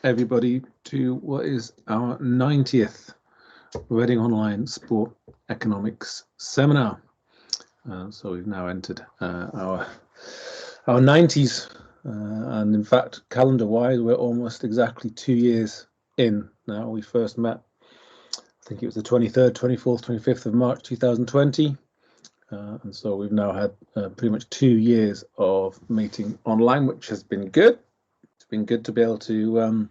everybody to what is our 90th Reading Online Sport Economics Seminar. So we've now entered our 90s, and in fact, calendar-wise, we're almost exactly 2 years in now. We first met, I think it was the 23rd, 24th, 25th of March 2020. And so we've now had pretty much 2 years of meeting online, which has been good. It's been good to be able to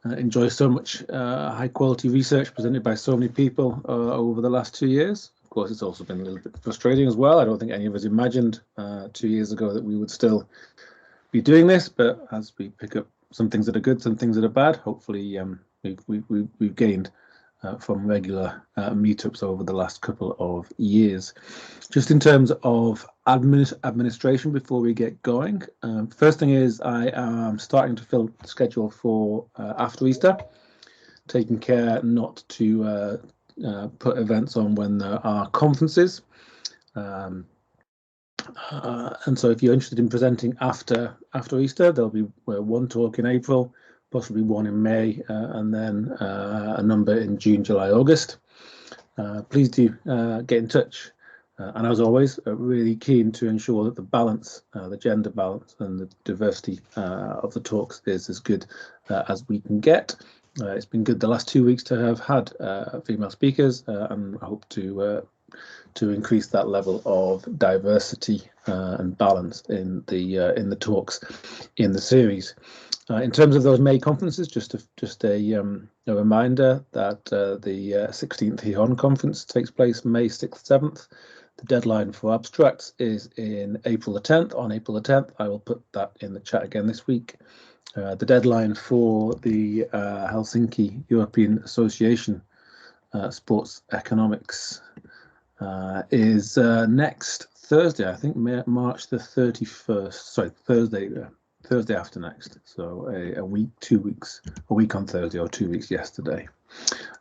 enjoy so much high quality research presented by so many people over the last 2 years. Of course, it's also been a little bit frustrating as well. I don't think any of us imagined 2 years ago that we would still be doing this, but as we pick up some things that are good, some things that are bad, hopefully we've gained from regular meetups over the last couple of years. Just in terms of administration before we get going, first thing is I am starting to fill the schedule for after Easter, taking care not to put events on when there are conferences. And so if you're interested in presenting after Easter, there'll be one talk in April, possibly one in May, and then a number in June, July, August. Please do get in touch. And as always, really keen to ensure that the balance, the gender balance and the diversity of the talks is as good as we can get. It's been good the last 2 weeks to have had female speakers, and I hope to increase that level of diversity and balance in the talks in the series. In terms of those May conferences, just a reminder that the 16th HEHON conference takes place May 6th, 7th. The deadline for abstracts is in April the 10th. On April the 10th, I will put that in the chat again this week. The deadline for the Helsinki European Association Sports Economics is next Thursday, I think March the 31st. Sorry, Thursday after next, so a week, 2 weeks, a week on Thursday or 2 weeks yesterday.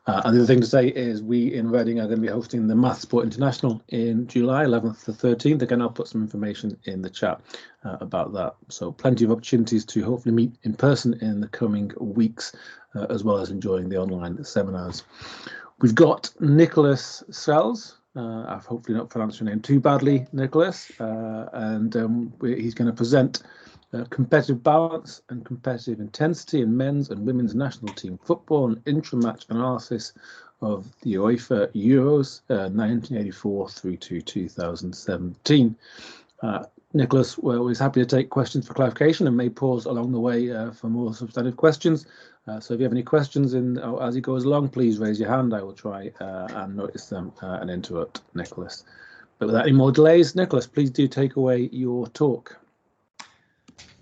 And the other thing to say is we in Reading are going to be hosting the Math Sport International in July 11th to 13th. Again, I'll put some information in the chat about that. So plenty of opportunities to hopefully meet in person in the coming weeks, as well as enjoying the online seminars. We've got Nicolas Scelles. I've hopefully not pronounced your name too badly, Nicolas, and he's going to present competitive balance and competitive intensity in men's and women's national team football and intra-match analysis of the UEFA Euros 1984 through to 2017. Nicolas, we're always happy to take questions for clarification and may pause along the way for more substantive questions. So if you have any questions as he goes along, please raise your hand. I will try and notice them and interrupt Nicolas. But without any more delays, Nicolas, please do take away your talk.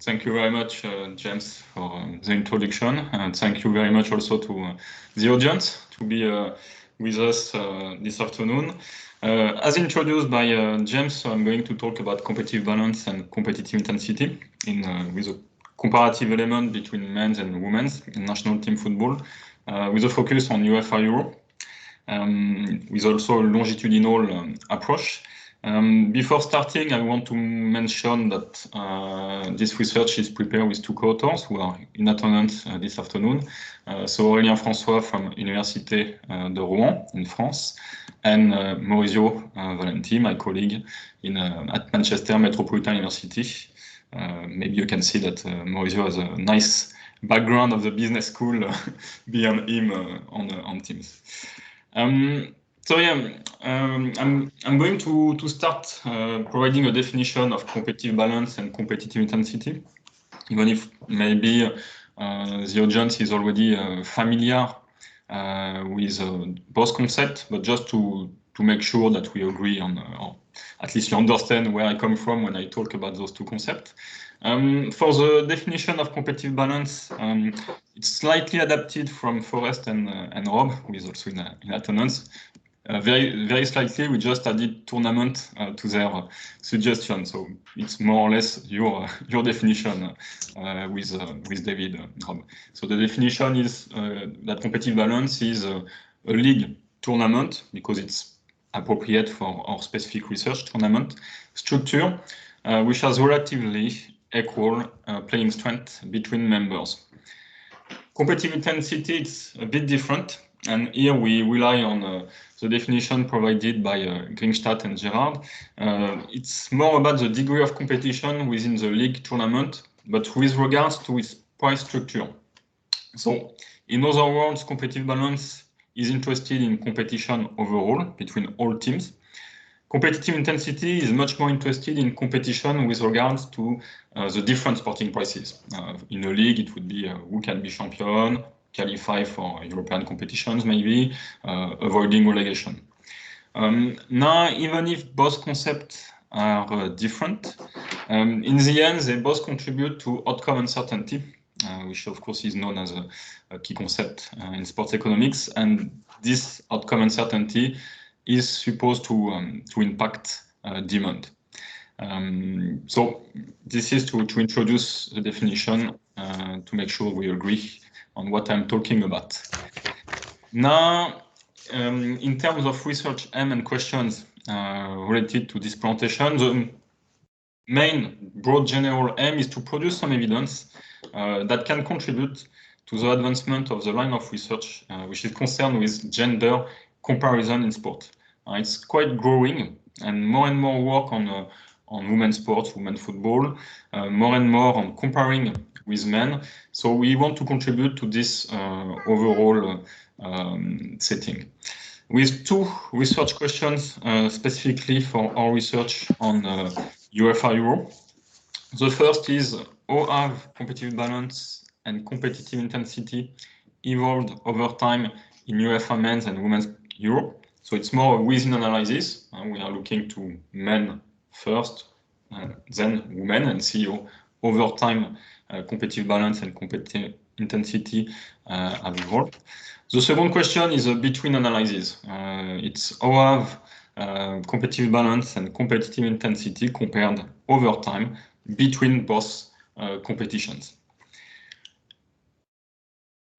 Thank you very much, James, for the introduction, and thank you very much also to the audience to be with us this afternoon. As introduced by James, I'm going to talk about competitive balance and competitive intensity with a comparative element between men's and women's in national team football, with a focus on UEFA Euro, with also a longitudinal approach. Before starting, I want to mention that this research is prepared with two co-authors who are in attendance this afternoon. So Aurélien François from Université de Rouen in France, and Maurizio Valenti, my colleague at Manchester Metropolitan University. Maybe you can see that Maurizio has a nice background of the business school beyond him on Teams. So yeah, I'm going to start providing a definition of competitive balance and competitive intensity, even if maybe the audience is already familiar with both concepts, but just to make sure that we agree on, or at least you understand where I come from when I talk about those two concepts. For the definition of competitive balance, it's slightly adapted from Forrest and Rob, who is also in attendance. Very slightly, we just added tournament to their suggestion, so it's more or less your definition with David. Rob. So the definition is that competitive balance is a league tournament, because it's appropriate for our specific research tournament structure, which has relatively equal playing strength between members. Competitive intensity, it's a bit different. And here we rely on the definition provided by Gringstadt and Reade. It's more about the degree of competition within the league tournament, but with regards to its price structure. So, in other words, competitive balance is interested in competition overall between all teams. Competitive intensity is much more interested in competition with regards to the different sporting prices. In a league, it would be who can be champion, qualify for European competitions maybe, avoiding relegation. Now, even if both concepts are different, in the end, they both contribute to outcome uncertainty, which of course is known as a key concept in sports economics. And this outcome uncertainty is supposed to impact demand. So this is to introduce the definition to make sure we agree on what I'm talking about. Now, in terms of research aim and questions related to this presentation, the main broad general aim is to produce some evidence that can contribute to the advancement of the line of research which is concerned with gender comparison in sport. It's quite growing, and more work on women's sports, women's football, more and more on comparing with men. So we want to contribute to this overall setting. With two research questions specifically for our research on UEFA Euro. The first is, how have competitive balance and competitive intensity evolved over time in UEFA men's and women's Euro? So it's more a within analysis. We are looking to men first, then women, and see over time competitive balance and competitive intensity have evolved. The second question is a between analysis. It's how have competitive balance and competitive intensity compared over time between both competitions.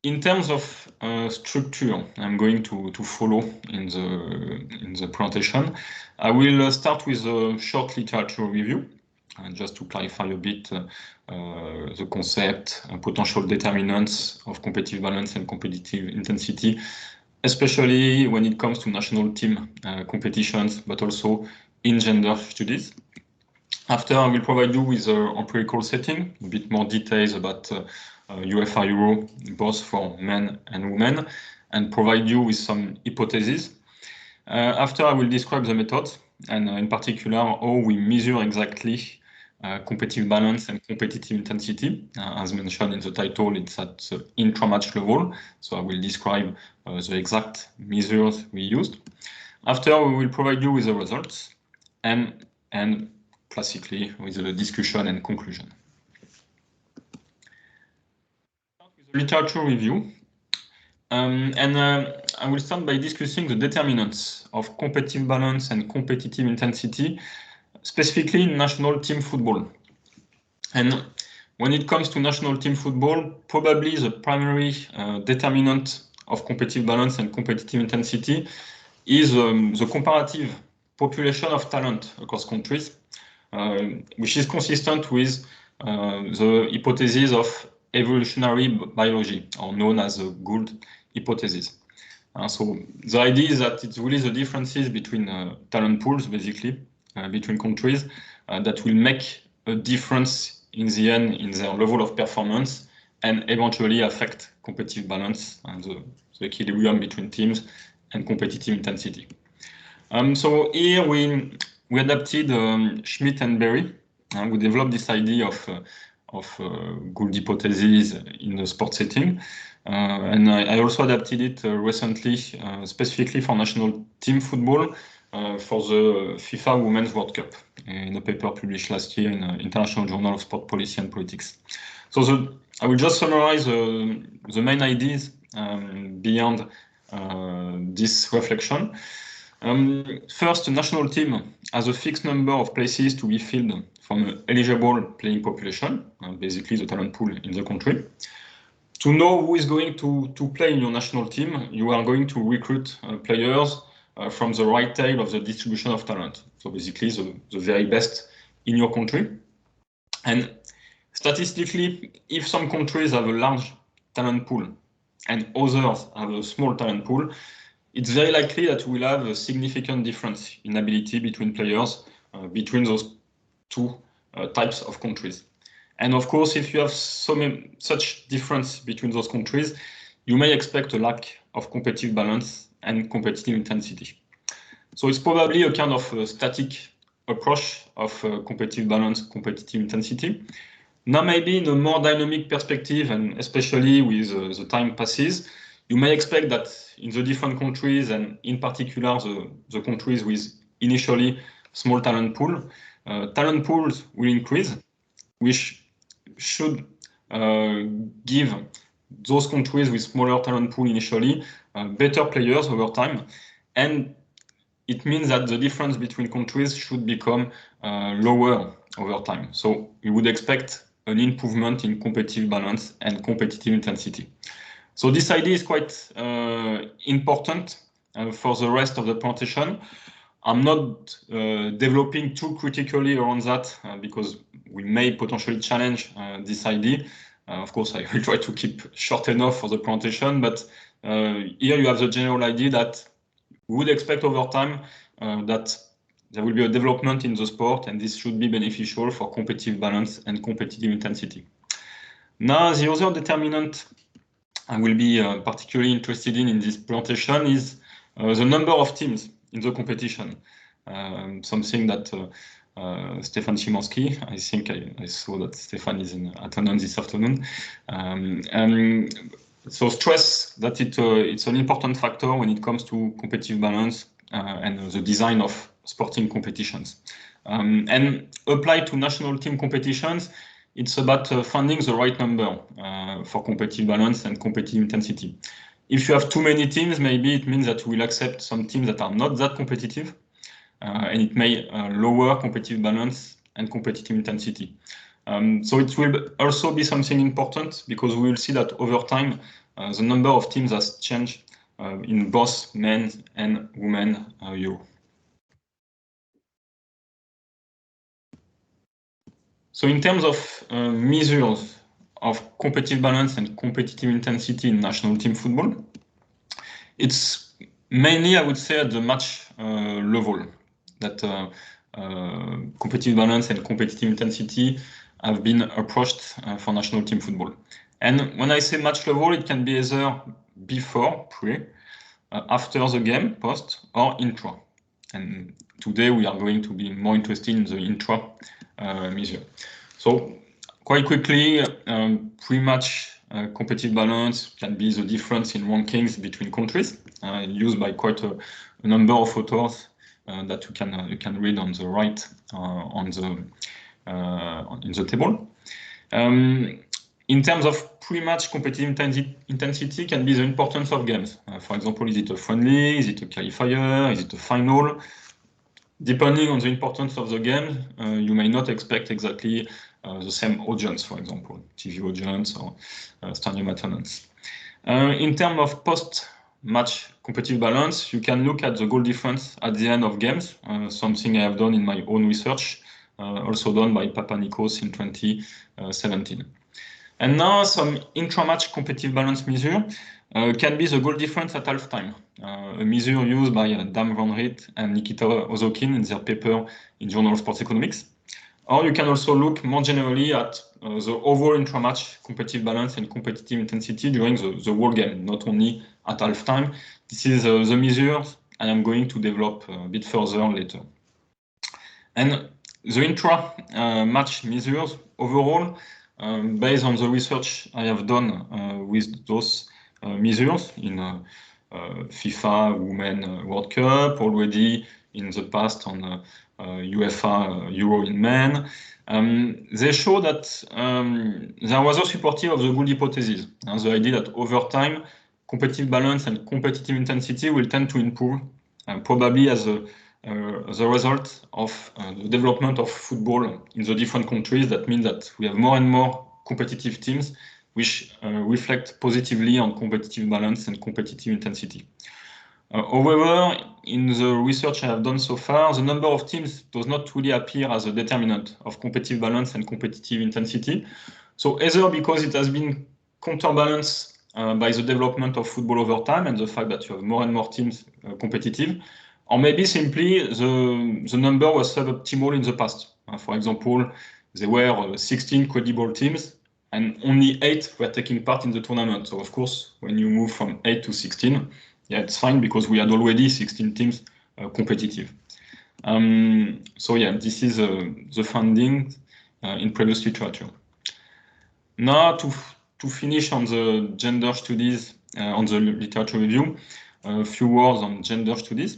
In terms of structure, I'm going to follow in the presentation. I will start with a short literature review, just to clarify a bit the concept and potential determinants of competitive balance and competitive intensity, especially when it comes to national team competitions, but also in gender studies. After, I will provide you with an empirical setting, a bit more details about UEFA Euro, both for men and women, and provide you with some hypotheses. After, I will describe the methods, and in particular, how we measure exactly competitive balance and competitive intensity. As mentioned in the title, it's at the intra-match level, so I will describe the exact measures we used. After, we will provide you with the results, and classically with the discussion and conclusion. With the literature review, I will start by discussing the determinants of competitive balance and competitive intensity, specifically in national team football. And when it comes to national team football, probably the primary determinant of competitive balance and competitive intensity is the comparative population of talent across countries, which is consistent with the hypothesis of evolutionary biology, or known as the Gould hypothesis. So the idea is that it's really the differences between talent pools, basically, between countries, that will make a difference in the end in their level of performance and eventually affect competitive balance and the equilibrium between teams and competitive intensity. So here we adapted Schmidt and Berry. We developed this idea of Gould hypothesis in the sport setting. And I also adapted it recently, specifically for national team football, for the FIFA Women's World Cup in a paper published last year in the International Journal of Sport Policy and Politics. So I will just summarize the main ideas beyond this reflection. First, the national team has a fixed number of places to be filled from an eligible playing population, basically the talent pool in the country. To know who is going to play in your national team, you are going to recruit players from the right tail of the distribution of talent. So basically the very best in your country. And statistically, if some countries have a large talent pool and others have a small talent pool, it's very likely that we'll have a significant difference in ability between players between those two types of countries. And of course, if you have such difference between those countries, you may expect a lack of competitive balance and competitive intensity. So it's probably a kind of static approach of competitive balance, competitive intensity. Now, maybe in a more dynamic perspective, and especially with the time passes, you may expect that in the different countries, and in particular the countries with initially small talent pools will increase, which should give those countries with smaller talent pool initially better players over time. And it means that the difference between countries should become lower over time. So we would expect an improvement in competitive balance and competitive intensity. So this idea is quite important for the rest of the presentation. I'm not developing too critically around that because we may potentially challenge this idea. Of course, I will try to keep short enough for the presentation, but here you have the general idea that we would expect over time that there will be a development in the sport, and this should be beneficial for competitive balance and competitive intensity. Now, the other determinant I will be particularly interested in this presentation is the number of teams in the competition. Something that Stefan Szymanski, I think I saw that Stefan is in attendance this afternoon. So stress that it's an important factor when it comes to competitive balance and the design of sporting competitions. And applied to national team competitions, it's about finding the right number for competitive balance and competitive intensity. If you have too many teams, maybe it means that we'll accept some teams that are not that competitive, and it may lower competitive balance and competitive intensity. So it will also be something important because we will see that over time, the number of teams has changed in both men and women Euro. So in terms of measures of competitive balance and competitive intensity in national team football, it's mainly, I would say, at the match level that competitive balance and competitive intensity have been approached for national team football. And when I say match level, it can be either before, pre, after the game, post, or intra. And today we are going to be more interested in the intra measure. So quite quickly, pre-match competitive balance can be the difference in rankings between countries, used by quite a number of authors that you can read on the right in the table. In terms of pre-match competitive intensity can be the importance of games. For example, is it a friendly, is it a qualifier, is it a final? Depending on the importance of the game, you may not expect exactly the same audience, for example, TV audience or stadium attendance. In terms of post-match competitive balance, you can look at the goal difference at the end of games, something I have done in my own research, also done by Papanikos in 2017. And now some intra-match competitive balance measure can be the goal difference at halftime, a measure used by Dan Van Riet and Nikita Ozokin in their paper in Journal of Sports Economics. Or you can also look more generally at the overall intra-match competitive balance and competitive intensity during the whole game, not only at halftime. This is the measure I am going to develop a bit further later. And the intra-match measures overall, based on the research I have done with those measures in FIFA Women World Cup, already in the past on UEFA Euro in men, they show that there was a supportive of the good hypothesis, the idea that over time, competitive balance and competitive intensity will tend to improve, probably as a result of the development of football in the different countries. That means that we have more and more competitive teams which reflect positively on competitive balance and competitive intensity. However, in the research I have done so far, the number of teams does not really appear as a determinant of competitive balance and competitive intensity. So either because it has been counterbalanced by the development of football over time and the fact that you have more and more teams competitive, or maybe simply the number was suboptimal in the past. For example, there were 16 credible teams and only 8 were taking part in the tournament. So of course, when you move from 8 to 16, yeah, it's fine because we had already 16 teams competitive. So yeah, this is the funding in previous literature. Now to finish on the gender studies, on the literature review, a few words on gender studies.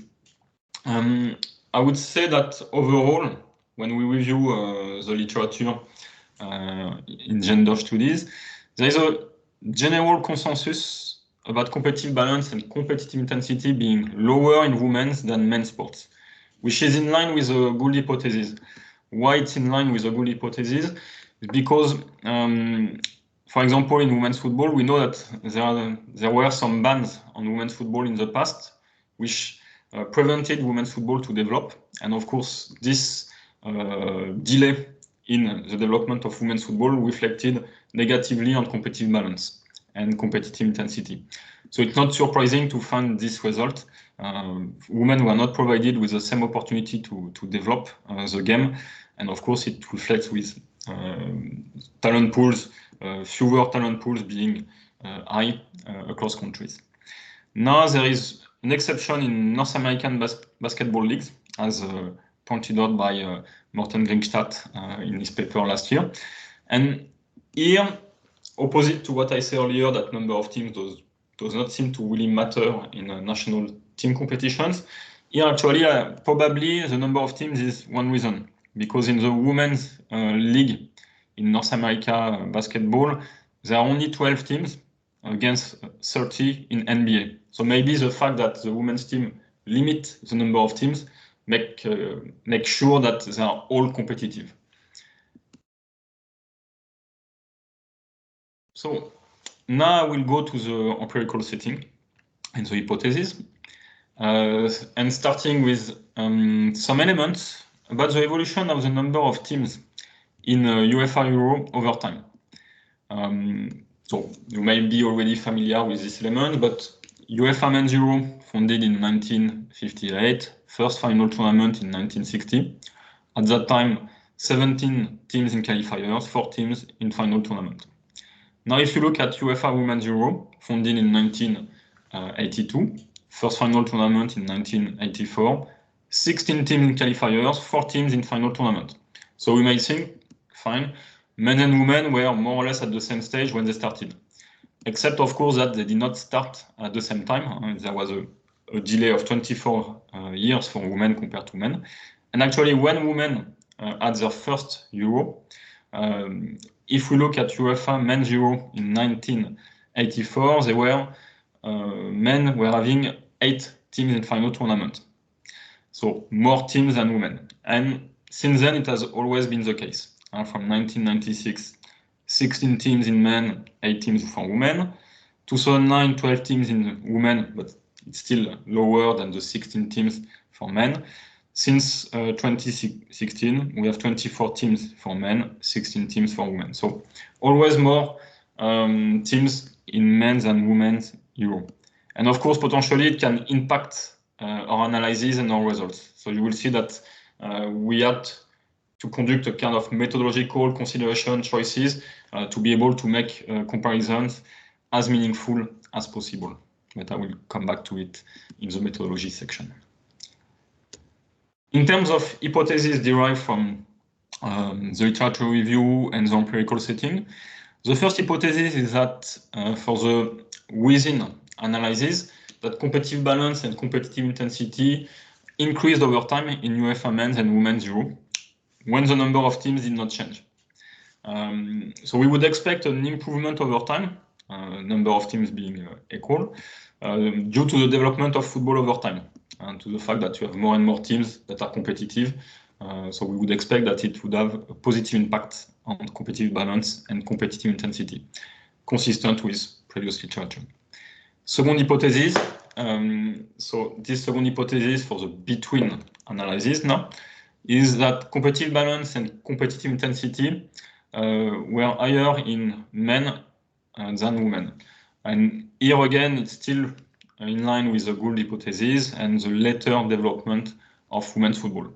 I would say that overall, when we review the literature in gender studies, there is a general consensus about competitive balance and competitive intensity being lower in women's than men's sports, which is in line with a good hypothesis. Why it's in line with a good hypothesis? Because, for example, in women's football, we know that there were some bans on women's football in the past, which prevented women's football to develop. And of course, this delay in the development of women's football reflected negatively on competitive balance and competitive intensity. So it's not surprising to find this result. Women were not provided with the same opportunity to develop the game. And of course, it reflects with talent pools, fewer talent pools being high across countries. Now there is an exception in North American basketball leagues, as pointed out by Morten Gringstad in his paper last year. And here, opposite to what I said earlier, that number of teams does not seem to really matter in national team competitions. Here, actually, probably the number of teams is one reason, because in the women's league in North America basketball, there are only 12 teams against 30 in NBA. So maybe the fact that the women's team limit the number of teams make sure that they are all competitive. So now I will go to the empirical setting and the hypothesis, and starting with some elements about the evolution of the number of teams in UEFA Euro over time. So you may be already familiar with this element, but UEFA Men's Euro, founded in 1958, first final tournament in 1960. At that time, 17 teams in qualifiers, 4 teams in final tournament. Now, if you look at UEFA Women's Euro, founded in 1982, first final tournament in 1984, 16 teams in qualifiers, 4 teams in final tournament. So we may think, fine, men and women were more or less at the same stage when they started. Except, of course, that they did not start at the same time. There was a delay of 24 years for women compared to men. And actually, when women had their first Euro, if we look at UEFA Men's Euro in 1984, men were having 8 teams in final tournament. So more teams than women. And since then, it has always been the case. From 1996, 16 teams in men, 8 teams for women. 2009, 12 teams in women, but it's still lower than the 16 teams for men. Since 2016, we have 24 teams for men, 16 teams for women. So always more teams in men's and women's Euro. And of course, potentially it can impact our analysis and our results. So you will see that we had to conduct a kind of methodological consideration choices to be able to make comparisons as meaningful as possible. But I will come back to it in the methodology section. In terms of hypotheses derived from the literature review and the empirical setting, the first hypothesis is that for the within analysis, that competitive balance and competitive intensity increased over time in UEFA men's and women's Euro when the number of teams did not change. So we would expect an improvement over time, number of teams being equal, due to the development of football over time and to the fact that you have more and more teams that are competitive. So we would expect that it would have a positive impact on competitive balance and competitive intensity, consistent with previous literature. Second hypothesis, so this second hypothesis for the between analysis now, is that competitive balance and competitive intensity were higher in men than women. And here again, it's still in line with the Gould hypothesis and the later development of women's football.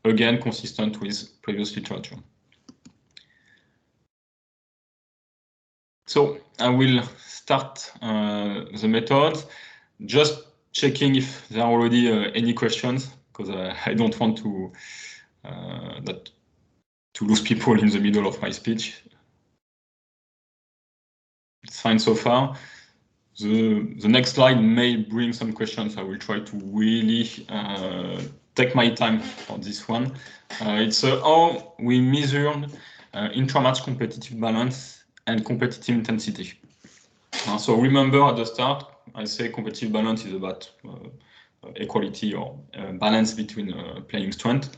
Again, consistent with previous literature. So I will start the method, just checking if there are already any questions, because I don't want to lose people in the middle of my speech. It's fine so far. The next slide may bring some questions. I will try to really take my time for this one. It's how we measure intra-match competitive balance and competitive intensity. So remember at the start, I say competitive balance is about equality or balance between playing strength,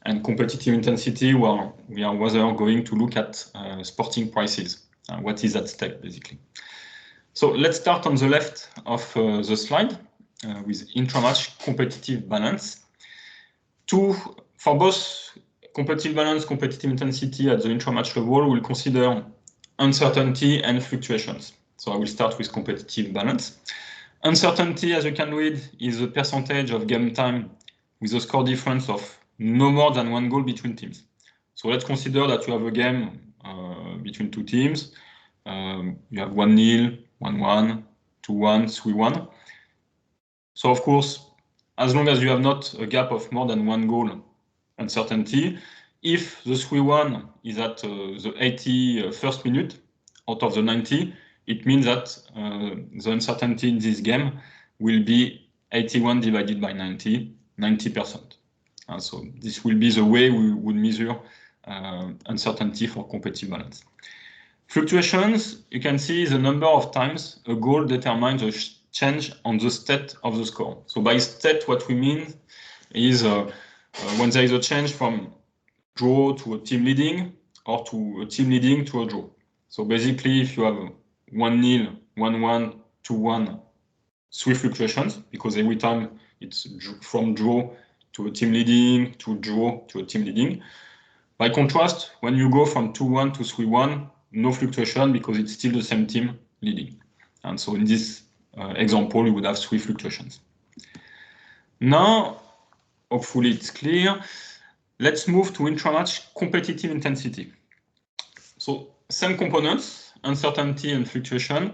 and competitive intensity, well, we are rather going to look at sporting prices. What is at stake, basically. So let's start on the left of the slide with intra-match competitive balance. For both competitive balance, competitive intensity at the intra-match level, we'll consider uncertainty and fluctuations. So I will start with competitive balance. Uncertainty, as you can read, is the percentage of game time with a score difference of no more than 1 goal between teams. So let's consider that you have a game between two teams. You have 1-0, 1-1, 2-1, 3-1. So of course, as long as you have not a gap of more than 1 goal uncertainty, if the 3-1 is at the 81st minute out of the 90, it means that the uncertainty in this game will be 81 divided by 90, 90%. So this will be the way we would measure uncertainty for competitive balance. Fluctuations, you can see the number of times a goal determines a change on the state of the score. So by state, what we mean is when there is a change from draw to a team leading or to a team leading to a draw. So basically, if you have 1-0, 1-1, 2-1, 3 fluctuations, because every time it's from draw to a team leading to draw to a team leading. By contrast, when you go from 2-1 to 3-1, no fluctuation because it's still the same team leading. And so in this example, you would have 3 fluctuations. Now, hopefully it's clear. Let's move to intra-match competitive intensity. So same components, uncertainty and fluctuation,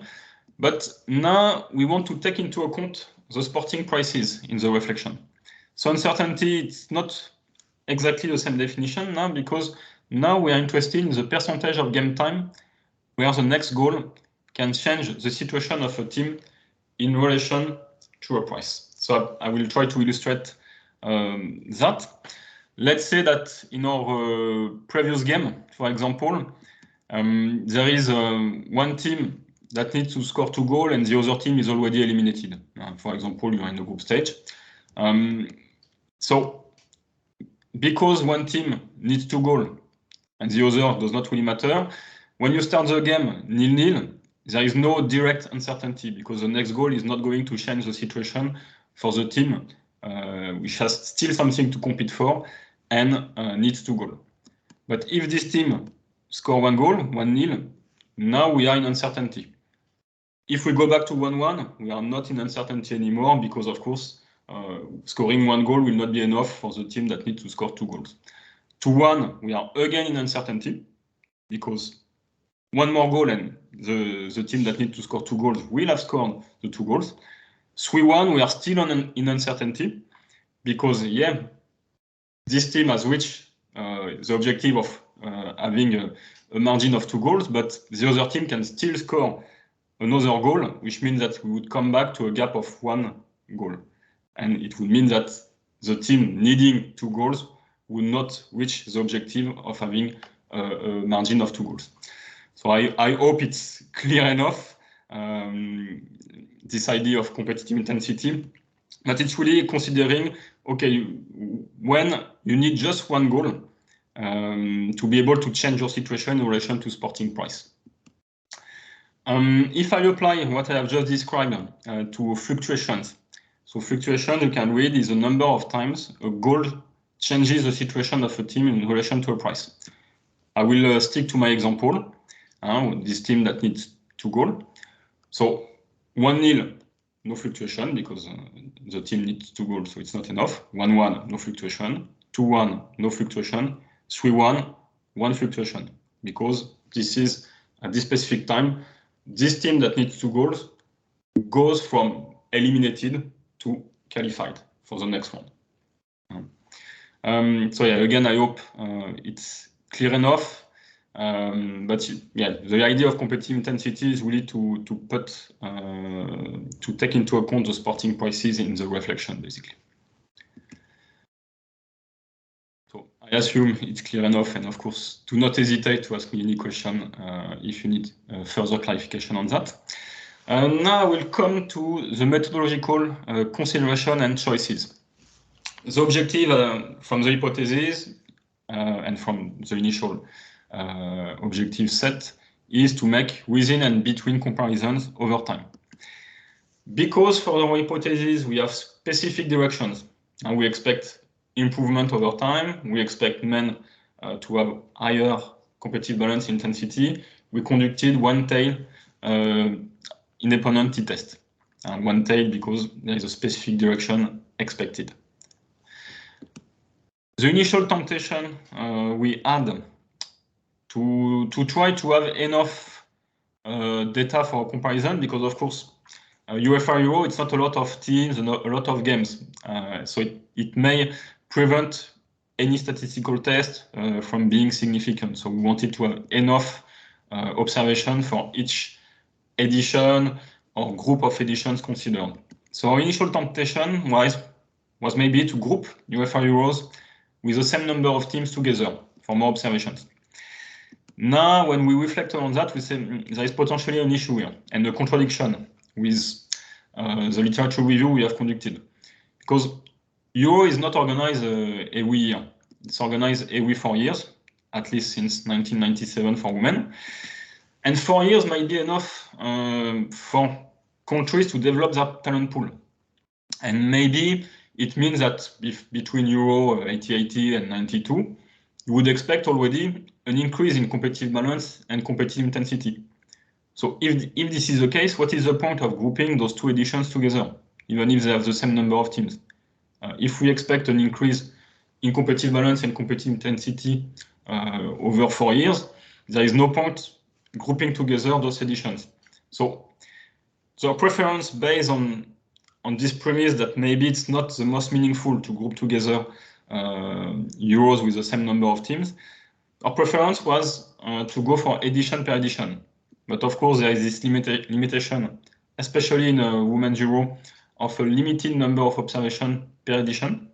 but now we want to take into account the sporting prices in the reflection. So uncertainty, it's not exactly the same definition now, because now we are interested in the percentage of game time where the next goal can change the situation of a team in relation to a price. So I will try to illustrate that. Let's say that in our previous game, for example, there is one team that needs to score 2 goals and the other team is already eliminated. For example, you are in the group stage. So because one team needs 2 goals and the other does not really matter, when you start the game 0-0, there is no direct uncertainty because the next goal is not going to change the situation for the team which has still something to compete for and needs 2 goals. But if this team score 1 goal, 1-0, now we are in uncertainty. If we go back to 1-1, we are not in uncertainty anymore because, of course, scoring 1 goal will not be enough for the team that needs to score 2 goals. 2-1, we are again in uncertainty because 1 more goal and the team that needs to score 2 goals will have scored the 2 goals. 3-1, we are still in uncertainty because, yeah, this team has reached the objective of having a margin of 2 goals, but the other team can still score another goal, which means that we would come back to a gap of 1 goal. And it would mean that the team needing 2 goals would not reach the objective of having a margin of 2 goals. So I hope it's clear enough, this idea of competitive intensity, but it's really considering, okay, when you need just 1 goal to be able to change your situation in relation to sporting price. If I apply what I have just described to fluctuations, so fluctuation, you can read, is the number of times a goal changes the situation of a team in relation to a price. I will stick to my example. This team that needs 2 goals. So 1-0, no fluctuation because the team needs 2 goals, so it's not enough. 1-1, no fluctuation. 2-1, no fluctuation. 3-1, 1 fluctuation, because this is at this specific time, this team that needs 2 goals goes from eliminated to qualified for the next one. So yeah, again, I hope it's clear enough. But yeah, the idea of competitive intensity is really to take into account the sporting prices in the reflection, basically. So I assume it's clear enough, and of course, do not hesitate to ask me any question if you need further clarification on that. Now we'll come to the methodological consideration and choices. The objective from the hypothesis and from the initial objective set is to make within and between comparisons over time. Because for our hypothesis we have specific directions and we expect improvement over time, we expect men to have higher competitive balance intensity, we conducted one-tail independent t-test. One-tail because there is a specific direction expected. The initial temptation we had to try to have enough data for comparison, because of course UEFA Euro, it's not a lot of teams and a lot of games, so it may prevent any statistical test from being significant. So we wanted to have enough observation for each edition or group of editions considered. So our initial temptation was maybe to group UEFA Euros with the same number of teams together for more observations. Now, when we reflect on that, we say there is potentially an issue here and a contradiction with the literature review we have conducted. Because Euro is not organized every year. It's organized every 4 years, at least since 1997 for women. And 4 years might be enough for countries to develop their talent pool. And maybe it means that between Euro 80 and 92, you would expect already an increase in competitive balance and competitive intensity. So if this is the case, what is the point of grouping those 2 editions together, even if they have the same number of teams? If we expect an increase in competitive balance and competitive intensity over 4 years, there is no point grouping together those editions. So our preference based on this premise that maybe it's not the most meaningful to group together Euros with the same number of teams, our preference was to go for edition per edition. But of course, there is this limitation, especially in a Women's Euro, of a limited number of observations per edition.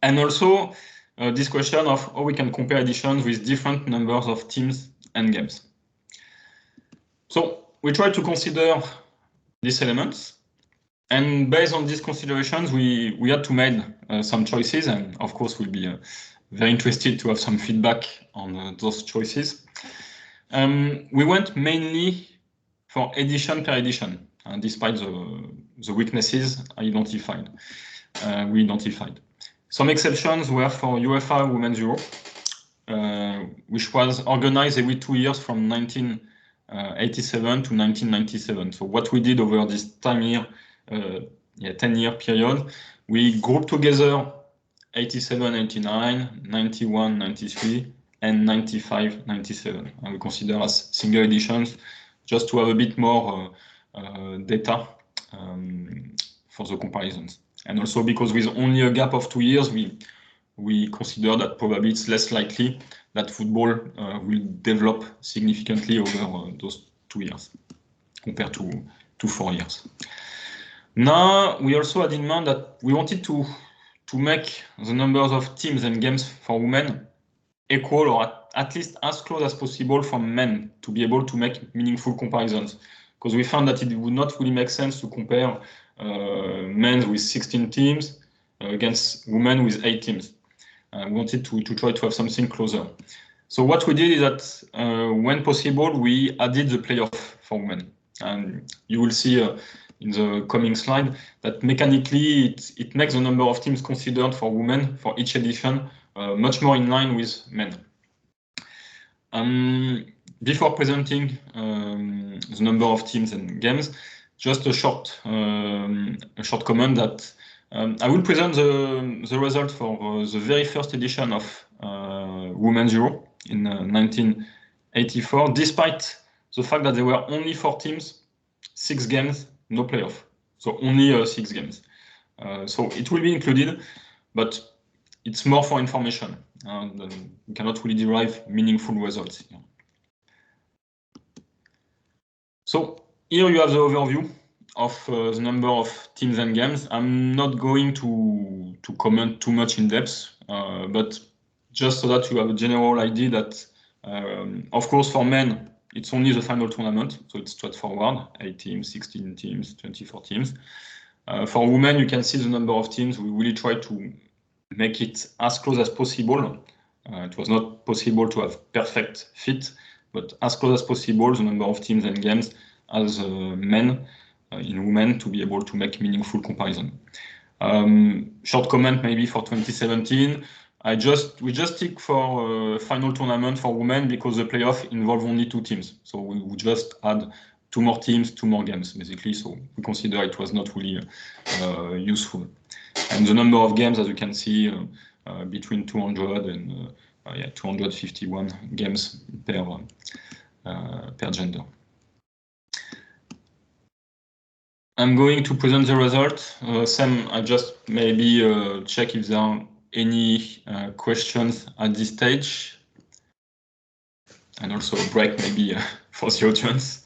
And also this question of how we can compare editions with different numbers of teams and games. So we try to consider these elements. And based on these considerations, we had to make some choices, and of course we'll be very interested to have some feedback on those choices. We went mainly for edition per edition, despite the weaknesses we identified. Some exceptions were for UEFA Women's Euro, which was organized every 2 years from 1987 to 1997. So what we did over this 10-year period, we grouped together 87, 89, 91, 93, and 95, 97. And we consider as single editions just to have a bit more data for the comparisons. And also because with only a gap of 2 years, we consider that probably it's less likely that football will develop significantly over those 2 years compared to 4 years. Now, we also had in mind that we wanted to make the numbers of teams and games for women equal or at least as close as possible for men to be able to make meaningful comparisons. Because we found that it would not really make sense to compare men with 16 teams against women with 8 teams. We wanted to try to have something closer. So what we did is that when possible, we added the playoff for women. And you will see in the coming slide that mechanically it makes the number of teams considered for women for each edition much more in line with men. Before presenting the number of teams and games. Just a short comment that I will present the result for the very first edition of Women's Euro in 1984, despite the fact that there were only 4 teams, 6 games, no playoff. So only 6 games. So it will be included, but it's more for information. We cannot really derive meaningful results here. So here you have the overview of the number of teams and games. I'm not going to comment too much in depth, but just so that you have a general idea that, of course, for men, it's only the final tournament, so it's straightforward, 8 teams, 16 teams, 24 teams. For women, you can see the number of teams. We really try to make it as close as possible. It was not possible to have perfect fit, but as close as possible, the number of teams and games as men in women to be able to make meaningful comparison. Short comment maybe for 2017. We just stick for final tournament for women because the playoff involve only 2 teams. So we would just add 2 more teams, 2 more games, basically. So we consider it was not really useful. And the number of games, as you can see, between 200 and 251 games per gender. I'm going to present the result. Sam, I just maybe check if there are any questions at this stage, and also a break maybe for the audience.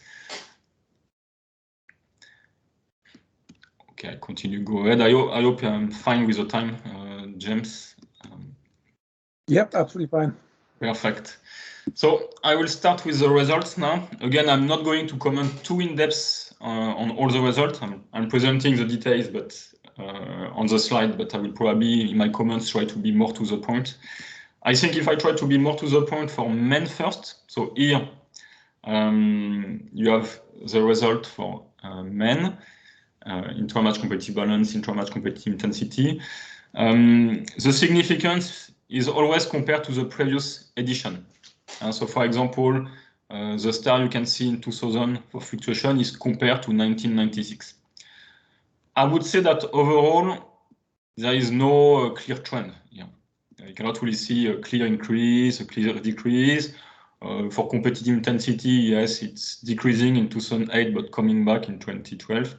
Okay, I continue. Go ahead. I hope I'm fine with the time, James. Yep, absolutely fine. Perfect. So I will start with the results now. Again, I'm not going to comment too in depth on all the results. I'm presenting the details, but on the slide. But I will probably in my comments try to be more to the point. I think if I try to be more to the point for men first. So here you have the result for men. Intra-match competitive balance, intra-match competitive intensity. The significance is always compared to the previous edition. So for example, the star you can see in 2000 for fluctuation is compared to 1996. I would say that overall, there is no clear trend here. You cannot really see a clear increase, a clear decrease. For competitive intensity, yes, it's decreasing in 2008, but coming back in 2012.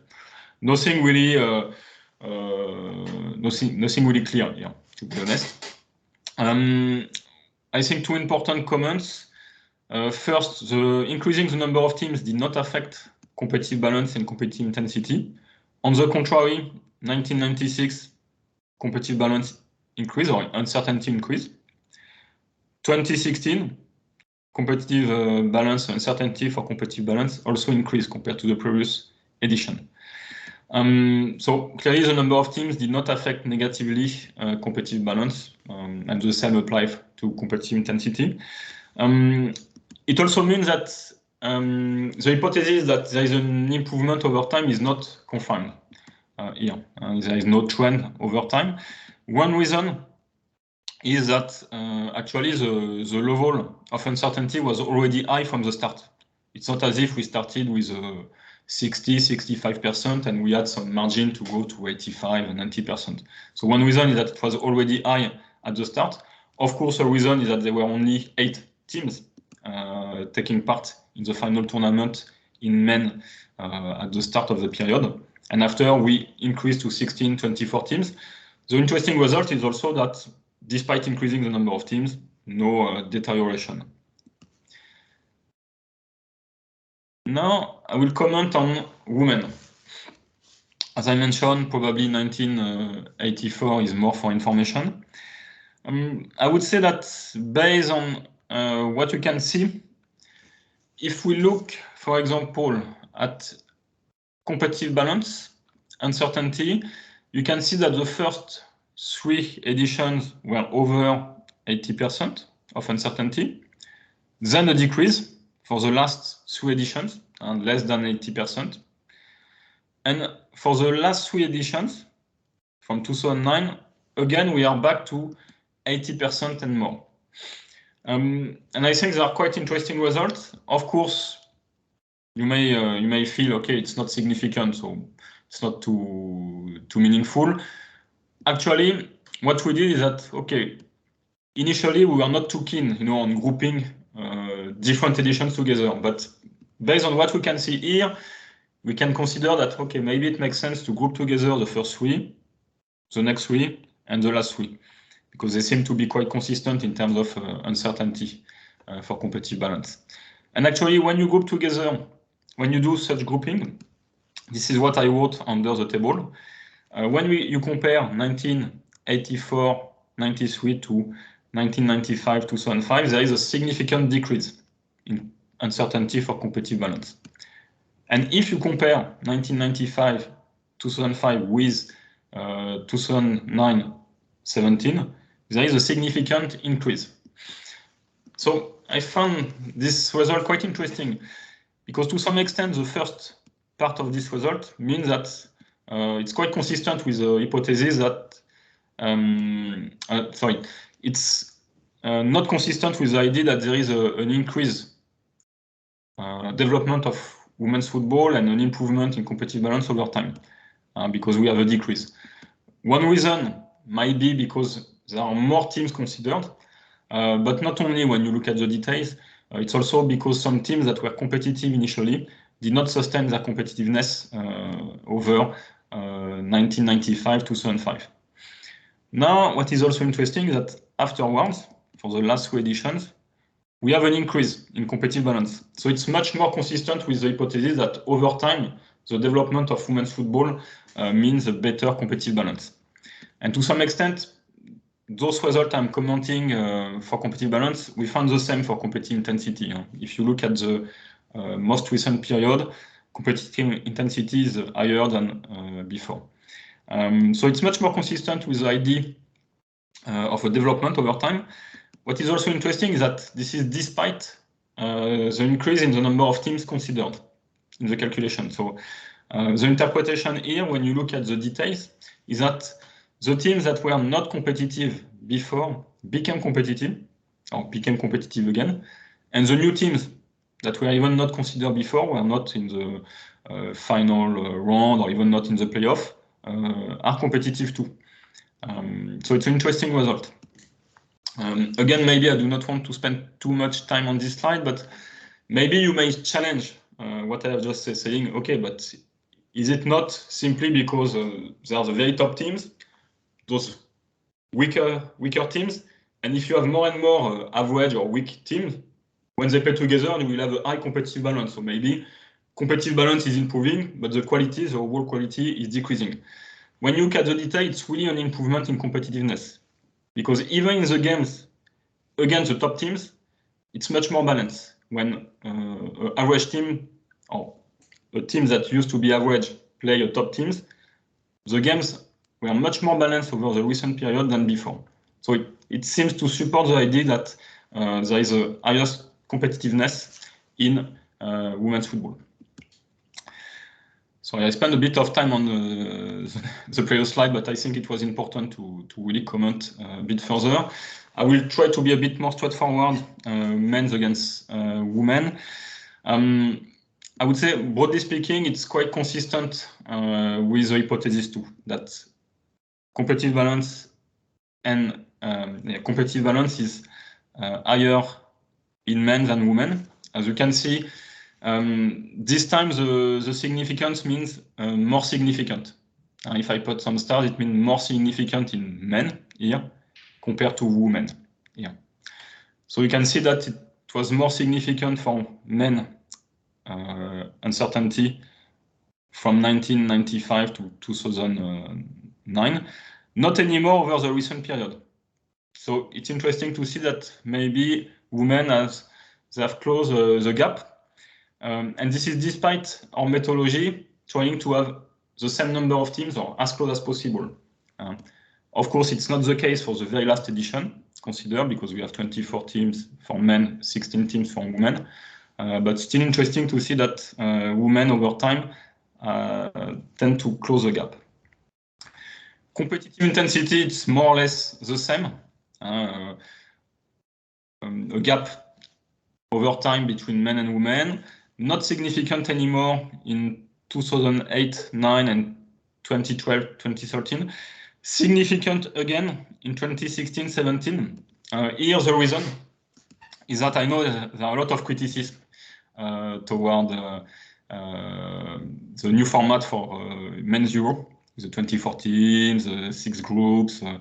Nothing really, nothing really clear here, to be honest. I think 2 important comments. First, the increasing the number of teams did not affect competitive balance and competitive intensity. On the contrary, 1996 competitive balance increase or uncertainty increase. 2016 competitive balance and uncertainty for competitive balance also increased compared to the previous edition. So clearly the number of teams did not affect negatively competitive balance, and the same applies to competitive intensity. It also means that the hypothesis that there is an improvement over time is not confirmed here. There is no trend over time. One reason is that actually the level of uncertainty was already high from the start. It's not as if we started with 60-65% and we had some margin to go to 85 and 90%. So one reason is that it was already high at the start. Of course, a reason is that there were only 8 teams taking part in the final tournament in men at the start of the period. And after we increased to 16, 24 teams. The interesting result is also that despite increasing the number of teams, no deterioration. Now I will comment on women. As I mentioned, probably 1984 is more for information. I would say that based on what you can see, if we look, for example, at competitive balance, uncertainty, you can see that the first 3 editions were over 80% of uncertainty, then a decrease for the last 3 editions, and less than 80%. And for the last 3 editions, from 2009, again, we are back to 80% and more. And I think they are quite interesting results. Of course, you may feel, okay, it's not significant, so it's not too meaningful. Actually, what we did is that, okay, initially we were not too keen, on grouping different editions together, but based on what we can see here, we can consider that, okay, maybe it makes sense to group together the first 3, the next 3, and the last 3, because they seem to be quite consistent in terms of uncertainty for competitive balance. And actually, when you group together, when you do such grouping, this is what I wrote under the table. When you compare 1984, 93 to 1995, 2005, there is a significant decrease in uncertainty for competitive balance. And if you compare 1995, 2005 with 2009, 17, there is a significant increase. So I found this result quite interesting because to some extent the first part of this result means that it's quite consistent with the hypothesis that, it's not consistent with the idea that there is an increase development of women's football and an improvement in competitive balance over time, because we have a decrease. One reason might be because there are more teams considered, but not only when you look at the details, it's also because some teams that were competitive initially did not sustain their competitiveness over 1995 to 2005. Now, what is also interesting is that afterwards, for the last 3 editions, we have an increase in competitive balance. So it's much more consistent with the hypothesis that over time, the development of women's football means a better competitive balance. And to some extent, those results I'm commenting for competitive balance, we found the same for competitive intensity. If you look at the most recent period, competitive intensity is higher than before. So it's much more consistent with the idea of a development over time. What is also interesting is that this is despite the increase in the number of teams considered in the calculation. So the interpretation here, when you look at the details, is that the teams that were not competitive before became competitive, or became competitive again, and the new teams that were even not considered before, were not in the final round or even not in the playoff, are competitive too. So it's an interesting result. Again, maybe I do not want to spend too much time on this slide, but maybe you may challenge what I have just said, saying, okay, but is it not simply because they are the very top teams, those weaker teams, and if you have more and more average or weak teams, when they play together, you will have a high competitive balance. So maybe competitive balance is improving, but the quality, the overall quality is decreasing. When you look at the detail, it's really an improvement in competitiveness. Because even in the games against the top teams, it's much more balanced. When an average team, or a team that used to be average, play a top teams, the games were much more balanced over the recent period than before. So it seems to support the idea that there is a higher competitiveness in women's football. So I spent a bit of time on the previous slide, but I think it was important to really comment a bit further. I will try to be a bit more straightforward, men's against women. I would say, broadly speaking, it's quite consistent with the hypothesis too, that competitive balance and competitive balance is higher in men than women. As you can see, this time the significance means more significant. If I put some stars, it means more significant in men here compared to women here. So you can see that it was more significant for men uncertainty from 1995 to 2009, not anymore over the recent period. So it's interesting to see that maybe women they have closed the gap. And this is despite our methodology trying to have the same number of teams or as close as possible. Of course, it's not the case for the very last edition, consider, because we have 24 teams for men, 16 teams for women. But still interesting to see that women over time tend to close the gap. Competitive intensity, it's more or less the same. A gap over time between men and women. not significant anymore in 2008, 9, and 2012, 2013. Significant again in 2016, 17. Here the reason is that I know there are a lot of criticism toward the new format for men's Euro, the 2014, the 6 groups, the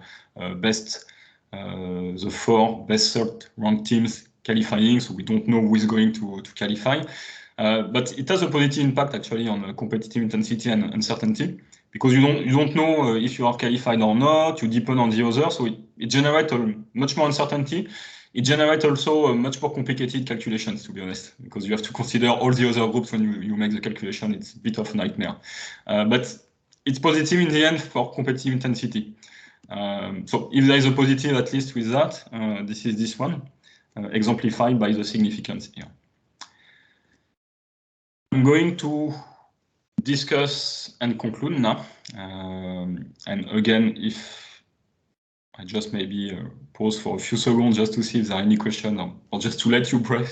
4 best third ranked teams qualifying, so we don't know who is going to qualify. But it has a positive impact actually on competitive intensity and uncertainty, because you don't know if you are qualified or not. You depend on the others, so it generates much more uncertainty. It generates also much more complicated calculations, to be honest, because you have to consider all the other groups when you make the calculation. It's a bit of a nightmare, but it's positive in the end for competitive intensity. So if there is a positive, at least with that, this is this one, exemplified by the significance here. I'm going to discuss and conclude now. And again, if I just maybe pause for a few seconds just to see if there are any questions, or just to let you breathe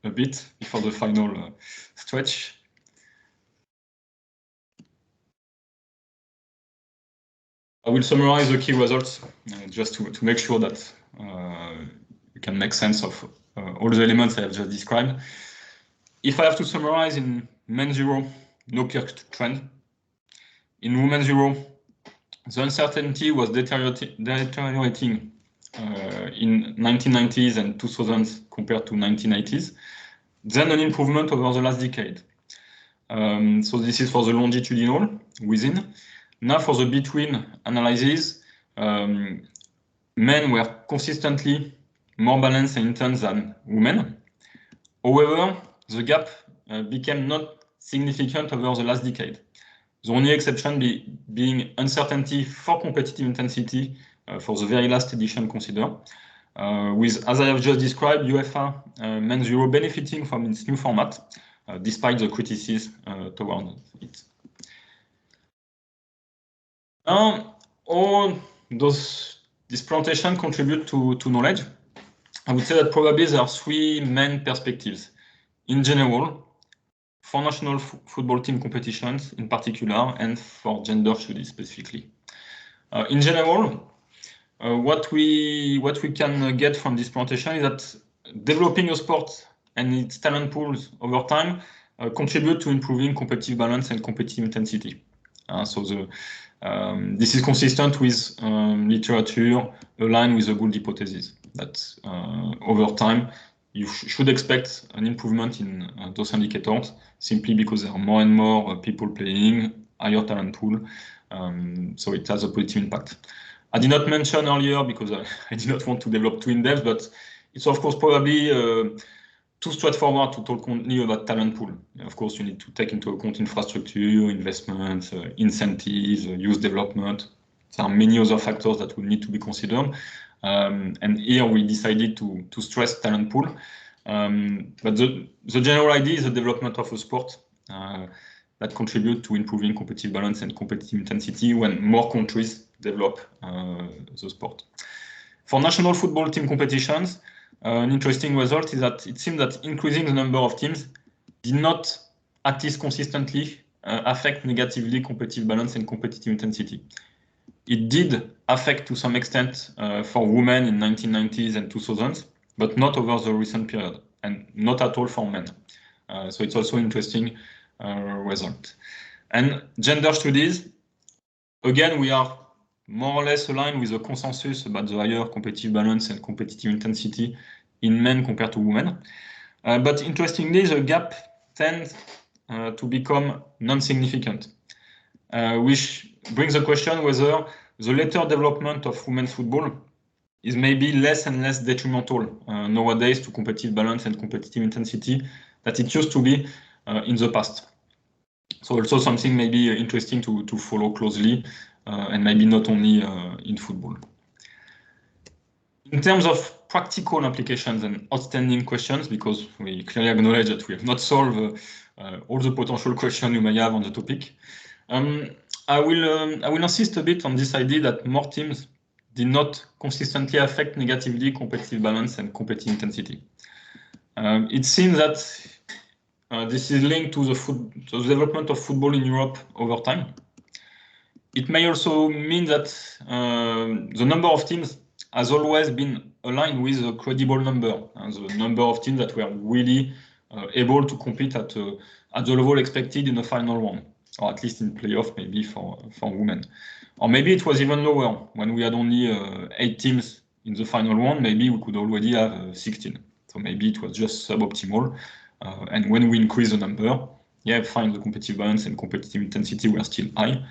a bit before the final stretch. I will summarize the key results just to make sure that you can make sense of all the elements I have just described. If I have to summarize, in men's Euro, no clear trend. In women's Euro, the uncertainty was deteriorating in 1990s and 2000s compared to 1980s. Then an improvement over the last decade. So this is for the longitudinal within. Now for the between analysis, men were consistently more balanced and intense than women. However, the gap became not significant over the last decade. The only exception being uncertainty for competitive intensity for the very last edition considered, with, as I have just described, UEFA men's Euro benefiting from its new format, despite the criticism toward it. Now, all this presentation contribute to knowledge. I would say that probably there are 3 main perspectives. In general, for national football team competitions in particular, and for gender studies specifically. In general, what we can get from this presentation is that developing a sport and its talent pools over time contribute to improving competitive balance and competitive intensity. So this is consistent with literature aligned with the Gould hypothesis, that over time you should expect an improvement in those indicators, simply because there are more and more people playing, higher talent pool, so it has a positive impact. I did not mention earlier, because I did not want to develop too in depth, but it's of course probably too straightforward to talk only about talent pool. Of course, you need to take into account infrastructure, investments, incentives, youth development. There are many other factors that will need to be considered. And here we decided to stress talent pool. But the general idea is the development of a sport that contribute to improving competitive balance and competitive intensity when more countries develop the sport. For national football team competitions, an interesting result is that it seems that increasing the number of teams did not, at least consistently, affect negatively competitive balance and competitive intensity. It did affect to some extent for women in 1990s and 2000s, but not over the recent period, and not at all for men. So it's also an interesting result. And gender studies, again, we are more or less aligned with the consensus about the higher competitive balance and competitive intensity in men compared to women. But interestingly, the gap tends to become non-significant, which brings the question whether the later development of women's football is maybe less and less detrimental nowadays to competitive balance and competitive intensity that it used to be in the past. So also something maybe interesting to follow closely, and maybe not only in football. In terms of practical applications and outstanding questions, because we clearly acknowledge that we have not solved all the potential questions you may have on the topic, I will insist a bit on this idea that more teams did not consistently affect negatively competitive balance and competitive intensity. It seems that this is linked to the development of football in Europe over time. It may also mean that the number of teams has always been aligned with a credible number, and the number of teams that were really able to compete at the level expected in the final one, or at least in playoff, maybe for women. Or maybe it was even lower when we had only 8 teams in the final one. Maybe we could already have 16. So maybe it was just suboptimal. And when we increase the number, yeah, fine, the competitive balance and competitive intensity were still high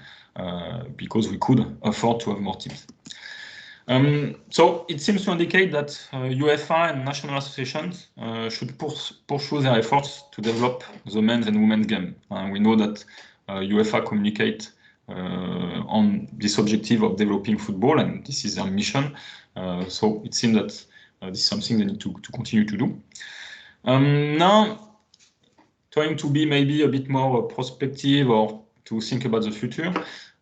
because we could afford to have more teams. So it seems to indicate that UEFA and national associations should pursue their efforts to develop the men's and women's game. We know that UEFA communicate on this objective of developing football, and this is their mission. So it seems that this is something they need to continue to do. Now, trying to be maybe a bit more prospective or to think about the future,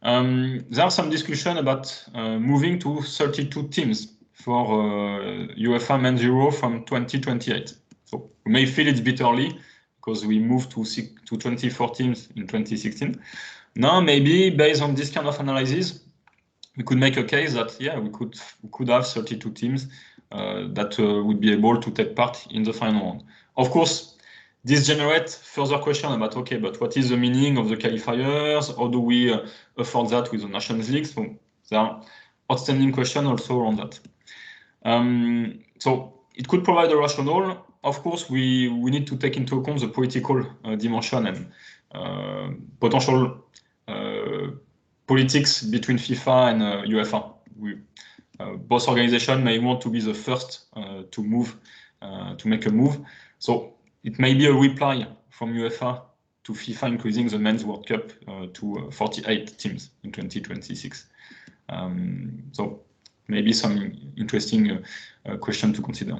there are some discussion about moving to 32 teams for UEFA Men's Euro from 2028. So we may feel it's a bit early because we moved to 24 teams in 2016. Now, maybe based on this kind of analysis, we could make a case that, yeah, we could have 32 teams that would be able to take part in the final one. Of course, this generates further question about, okay, but what is the meaning of the qualifiers? How do we afford that with the Nations League? So there are outstanding questions also around that. So it could provide a rationale. Of course, we need to take into account the political dimension and potential politics between FIFA and UEFA. Both organizations may want to be the first to move, to make a move. So it may be a reply from UEFA to FIFA increasing the Men's World Cup to 48 teams in 2026. So maybe some interesting question to consider.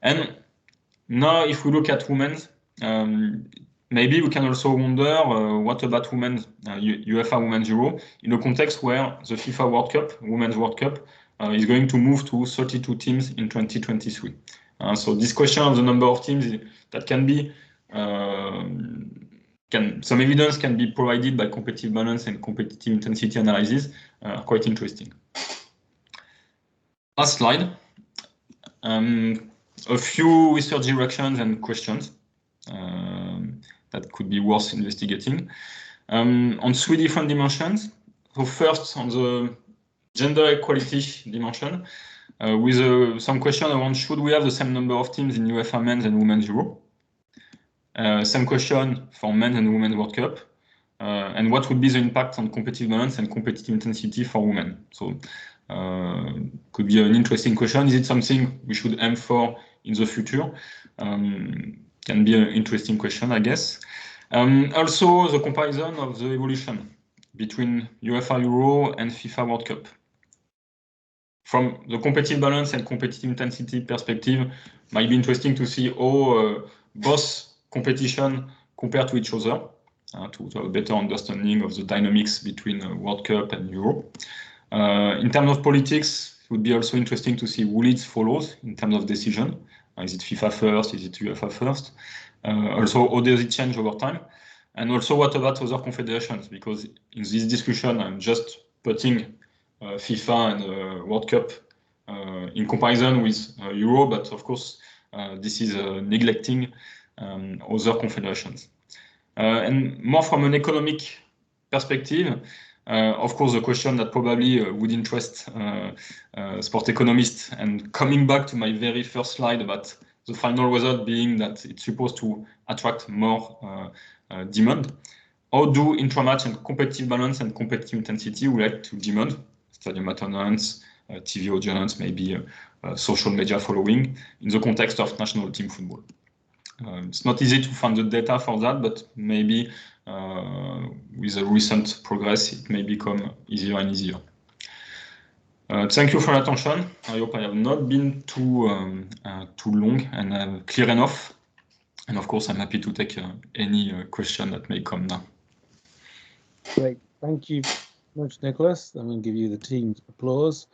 And now if we look at women's, maybe we can also wonder what about women's UEFA Women's Euro in a context where the FIFA World Cup, Women's World Cup, is going to move to 32 teams in 2023. So this question of the number of teams that can be, some evidence can be provided by competitive balance and competitive intensity analysis, quite interesting. Last slide. A few research directions and questions that could be worth investigating on 3 different dimensions. So first, on the gender equality dimension, with some question around should we have the same number of teams in UEFA Men's and Women's Euro? Same question for Men's and Women's World Cup. And what would be the impact on competitive balance and competitive intensity for women? So could be an interesting question. Is it something we should aim for in the future? Can be an interesting question, I guess. Also, the comparison of the evolution between UEFA Euro and FIFA World Cup. From the competitive balance and competitive intensity perspective, might be interesting to see how both competition compare to each other, to have a better understanding of the dynamics between World Cup and Euro. In terms of politics, it would be also interesting to see who leads follows in terms of decision. Is it FIFA first? Is it UEFA first? Also, how does it change over time? And also, what about other confederations? Because in this discussion, I'm just putting FIFA and World Cup in comparison with Euro, but of course, this is neglecting other confederations. And more from an economic perspective, of course, the question that probably would interest sport economists, and coming back to my very first slide about the final result being that it's supposed to attract more demand. How do intra-match and competitive balance and competitive intensity relate to demand? Stadium attendance, TV audience, maybe social media following in the context of national team football. It's not easy to find the data for that, but maybe with the recent progress, it may become easier and easier. Thank you for your attention. I hope I have not been too long and clear enough. And of course, I'm happy to take any question that may come now. Great, thank you much, Nicholas. I'm going to give you the team's applause.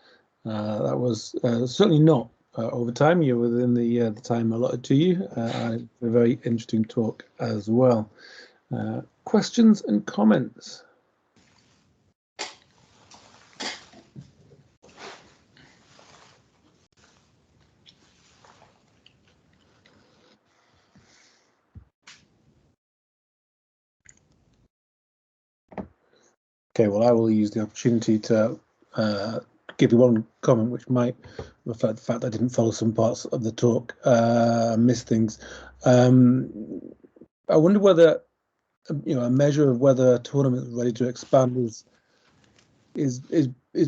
That was certainly not over time. You're within the time allotted to you. And a very interesting talk as well. Questions and comments? Okay, well, I will use the opportunity to give you one comment which might reflect the fact that I didn't follow some parts of the talk, missed things. I wonder whether, a measure of whether a tournament is ready to expand is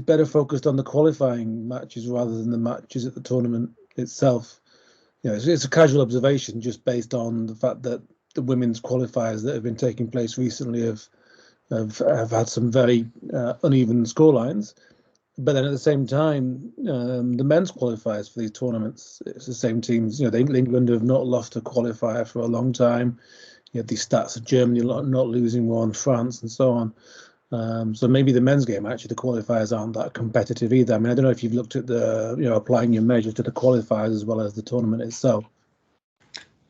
better focused on the qualifying matches rather than the matches at the tournament itself. It's a casual observation just based on the fact that the women's qualifiers that have been taking place recently have had some very uneven scorelines, but then at the same time, the men's qualifiers for these tournaments, it's the same teams. England have not lost a qualifier for a long time. You have these stats of Germany not losing one, France, and so on. So maybe the men's game, actually, the qualifiers aren't that competitive either. I mean, I don't know if you've looked at applying your measures to the qualifiers as well as the tournament itself.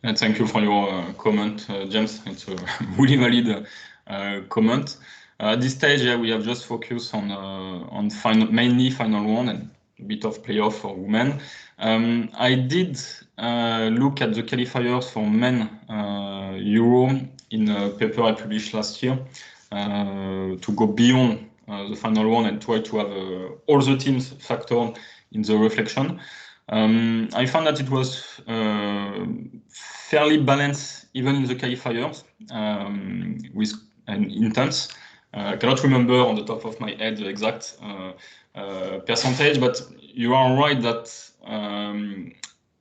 And thank you for your comment, James. It's a really valid comment. At this stage, we have just focused on mainly final one and a bit of playoff for women. I did look at the qualifiers for men Euro in a paper I published last year to go beyond the final one and try to have all the teams factored in the reflection. I found that it was fairly balanced even in the qualifiers with an intense. I cannot remember on the top of my head the exact percentage, but you are right that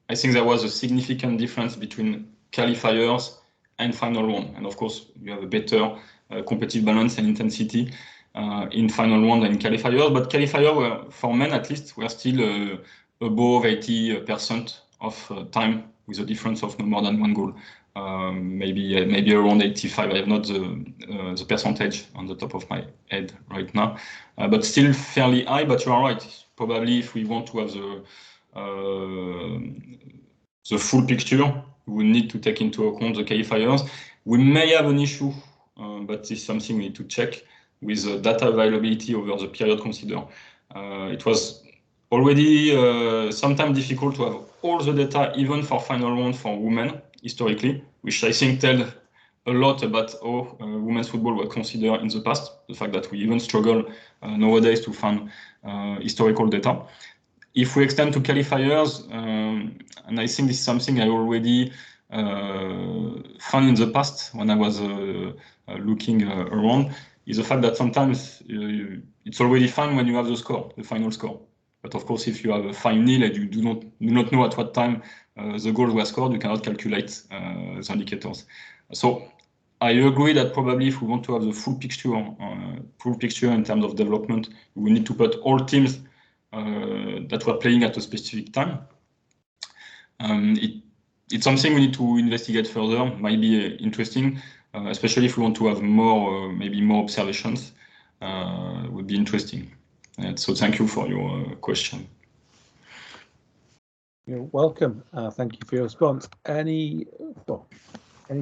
I think there was a significant difference between qualifiers and final one. And of course, you have a better competitive balance and intensity in final one than in qualifiers. But qualifiers were, for men at least, were still above 80% of time with a difference of no more than one goal. Maybe around 85. I have not the percentage on the top of my head right now, but still fairly high. But you are right. Probably if we want to have the full picture, we need to take into account the qualifiers. We may have an issue, but this is something we need to check with data availability over the period considered. It was already sometimes difficult to have all the data, even for final one for women historically, which I think tell a lot about how women's football was considered in the past. The fact that we even struggle nowadays to find historical data. If we extend to qualifiers, and I think this is something I already found in the past when I was looking around, is the fact that sometimes it's already fine when you have the score, the final score. But of course, if you have a 5-0 and you do not know at what time the goals were scored, you cannot calculate the indicators. So I agree that probably if we want to have the full picture in terms of development, we need to put all teams that were playing at a specific time. It's something we need to investigate further. Might be interesting, especially if we want to have more, maybe more observations. Would be interesting. So thank you for your question. You're welcome. Thank you for your response. Any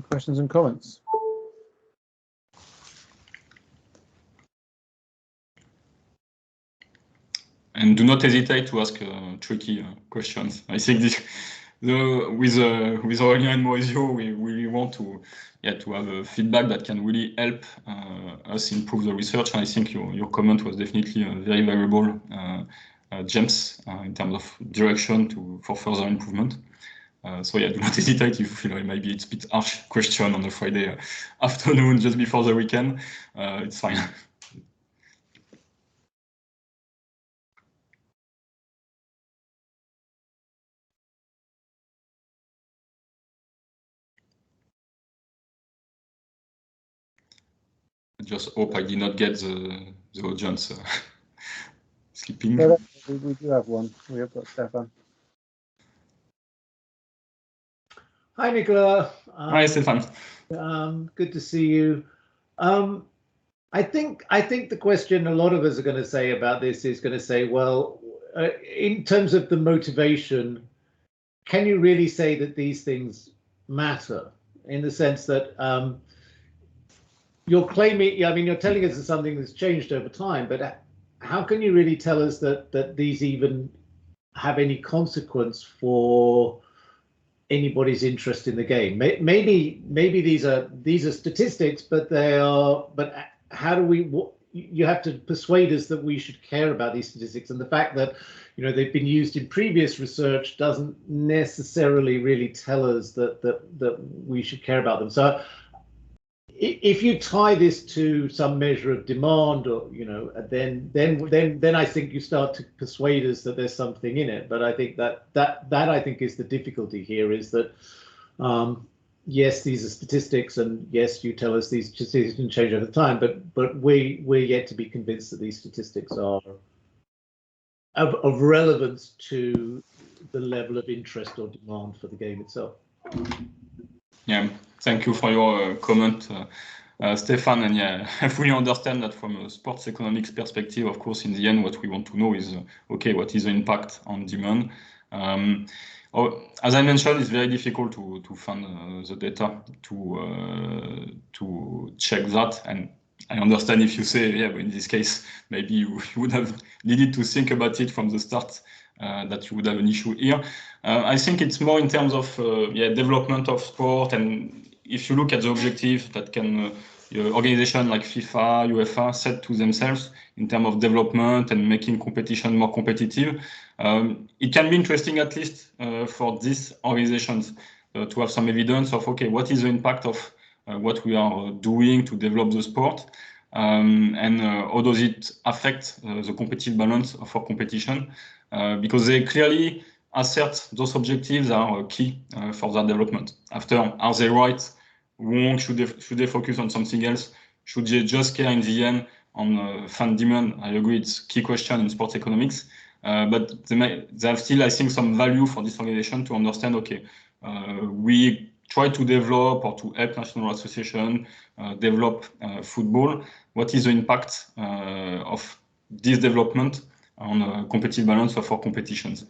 questions and comments? And do not hesitate to ask tricky questions. I think this, with Aurélien and Maurizio, we want to have a feedback that can really help us improve the research. And I think your comment was definitely very valuable, James, in terms of direction for further improvement. So do not hesitate if you feel it might be a bit harsh question on a Friday afternoon just before the weekend. It's fine. I just hope I did not get the audience skipping. No, we do have one. We have got Stefan. Hi, Nicolas. Hi, Stefan. Good to see you. I think the question a lot of us are going to say about this is going to say, well, in terms of the motivation, can you really say that these things matter in the sense that you're claiming, I mean, you're telling us that something that's changed over time, but how can you really tell us that these even have any consequence for anybody's interest in the game? Maybe these are statistics, but how do we? You have to persuade us that we should care about these statistics, and the fact that they've been used in previous research doesn't necessarily really tell us that we should care about them. So if you tie this to some measure of demand, or then I think you start to persuade us that there's something in it. But I think that I think is the difficulty here, is that yes, these are statistics, and yes, you tell us these statistics can change over time, but we're yet to be convinced that these statistics are of relevance to the level of interest or demand for the game itself. Yeah, thank you for your comment, Stefan. And yeah, I fully understand that from a sports economics perspective. Of course, in the end, what we want to know is, okay, what is the impact on demand? As I mentioned, it's very difficult to find the data to check that. And I understand if you say, yeah, but in this case, maybe you would have needed to think about it from the start, that you would have an issue here. I think it's more in terms of development of sport, and if you look at the objective that can organization like FIFA, UEFA set to themselves in terms of development and making competition more competitive, it can be interesting, at least for these organizations, to have some evidence of, okay, what is the impact of what we are doing to develop the sport, and how does it affect the competitive balance of our competition, because they clearly assert those objectives are key for their development. After, are they right, wrong, should they focus on something else? Should they just care in the end on fan demand? I agree, it's a key question in sports economics, but they have still, I think, some value for this organization to understand, okay, we try to develop or to help national association develop football. What is the impact of this development on competitive balance of our competitions?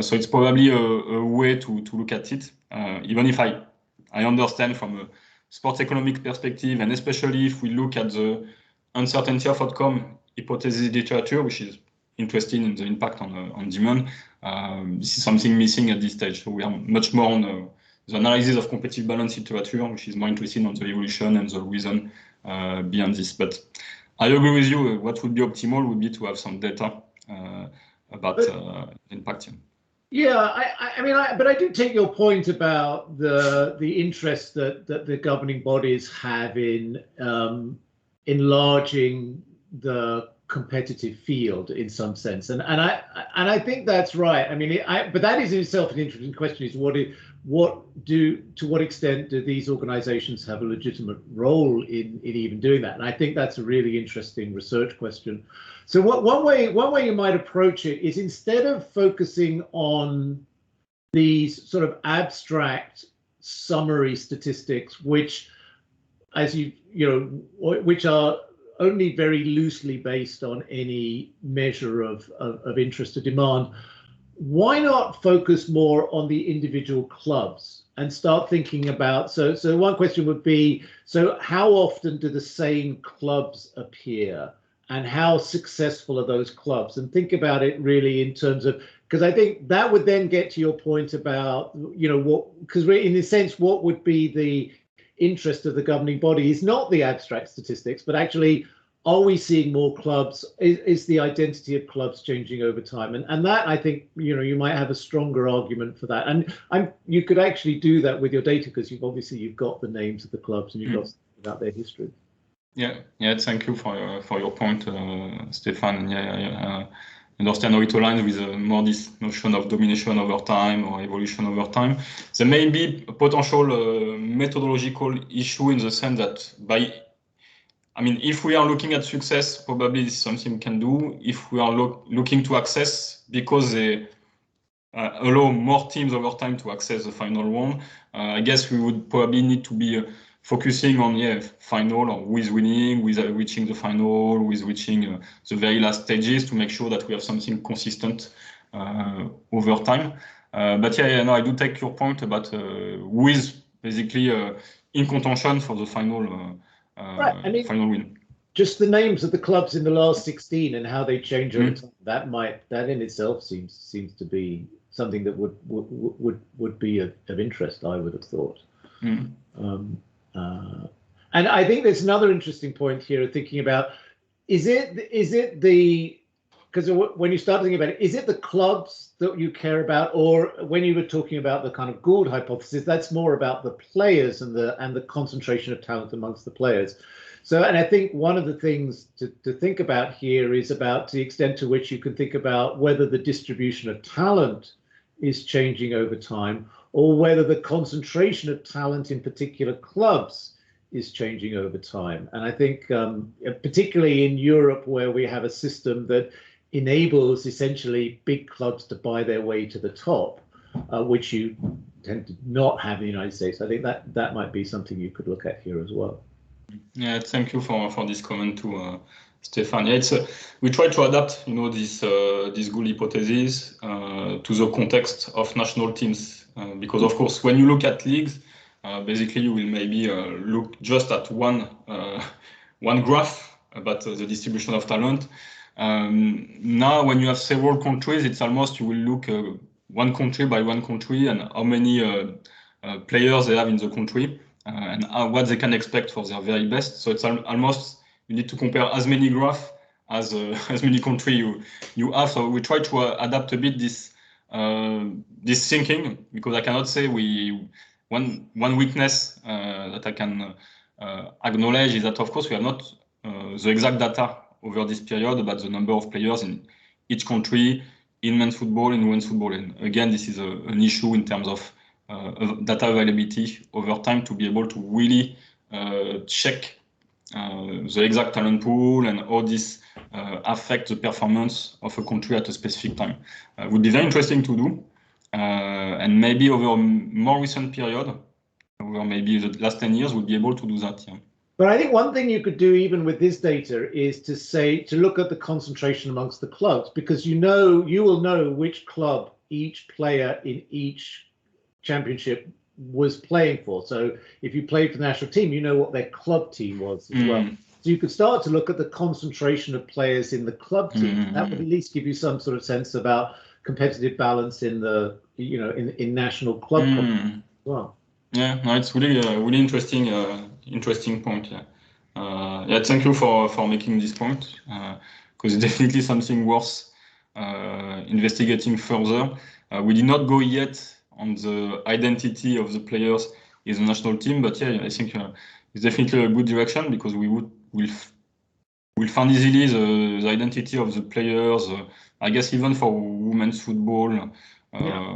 So it's probably a way to look at it, even if I understand from a sports economic perspective, and especially if we look at the uncertainty of outcome hypothesis literature, which is interested in the impact on demand. This is something missing at this stage. So we are much more on the analysis of competitive balance literature, which is more interested on the evolution and the reason behind this. But I agree with you. What would be optimal would be to have some data about impact. Yeah, I mean, but I do take your point about the interest that the governing bodies have in enlarging the competitive field in some sense, and I think that's right. I mean, but that is in itself an interesting question: is to what extent do these organizations have a legitimate role in even doing that? And I think that's a really interesting research question. So one way you might approach it is, instead of focusing on these sort of abstract summary statistics, which, as which are only very loosely based on any measure of interest or demand, why not focus more on the individual clubs and start thinking about, so one question would be, so how often do the same clubs appear, and how successful are those clubs? And think about it really in terms of, because I think that would then get to your point about, because we're in a sense, what would be the interest of the governing body is not the abstract statistics, but actually, are we seeing more clubs? Is the identity of clubs changing over time? And that, I think, you might have a stronger argument for that. And you could actually do that with your data, because you've got the names of the clubs and you've got about their history. Yeah. Thank you for your point, Stefan. I understand how it aligns with more this notion of domination over time or evolution over time. There may be a potential methodological issue in the sense that if we are looking at success, probably this is something we can do. If we are looking to access, because they allow more teams over time to access the final one, I guess we would probably need to be focusing on final, or who is winning, who is reaching the final, who is reaching the very last stages, to make sure that we have something consistent over time. But no, I do take your point about who is basically in contention for the final right. I mean, final win. Just the names of the clubs in the last 16 and how they change over time, that in itself seems to be something that would be of interest, I would have thought. And I think there's another interesting point here, thinking about, is it the, because when you start thinking about it, is it the clubs that you care about, or when you were talking about the kind of Gould hypothesis, that's more about the players and the concentration of talent amongst the players. So, and I think one of the things to think about here is about the extent to which you can think about whether the distribution of talent is changing over time, or whether the concentration of talent in particular clubs is changing over time. And I think particularly in Europe, where we have a system that enables essentially big clubs to buy their way to the top, which you tend to not have in the United States, I think that might be something you could look at here as well. Yeah, thank you for this comment too, Stefan. Yeah, we try to adapt, this Gould hypothesis to the context of national teams, because of course, when you look at leagues, basically you will maybe look just at one graph about the distribution of talent. Now, when you have several countries, it's almost you will look one country by one country and how many players they have in the country. And what they can expect for their very best. So it's almost, you need to compare as many graphs as many countries you have. So we try to adapt a bit this thinking, because I cannot say one weakness that I can acknowledge is that, of course, we have not the exact data over this period about the number of players in each country, in men's football, in women's football. And again, this is an issue in terms of data availability over time, to be able to really check the exact talent pool and how this affect the performance of a country at a specific time. Would be very interesting to do, and maybe over a more recent period, over maybe the last 10 years, we'll be able to do that. Yeah. But I think one thing you could do even with this data is to look at the concentration amongst the clubs, because you will know which club each player in each championship was playing for. So if you played for the national team, you know what their club team was as well. So you could start to look at the concentration of players in the club team. That would at least give you some sort of sense about competitive balance in the in national club as well. Yeah, no, it's really really interesting point. Yeah, thank you for making this point, because it's definitely something worth investigating further. We did not go yet on the identity of the players in the national team, but yeah, I think it's definitely a good direction, because we'll find easily the identity of the players. I guess even for women's football,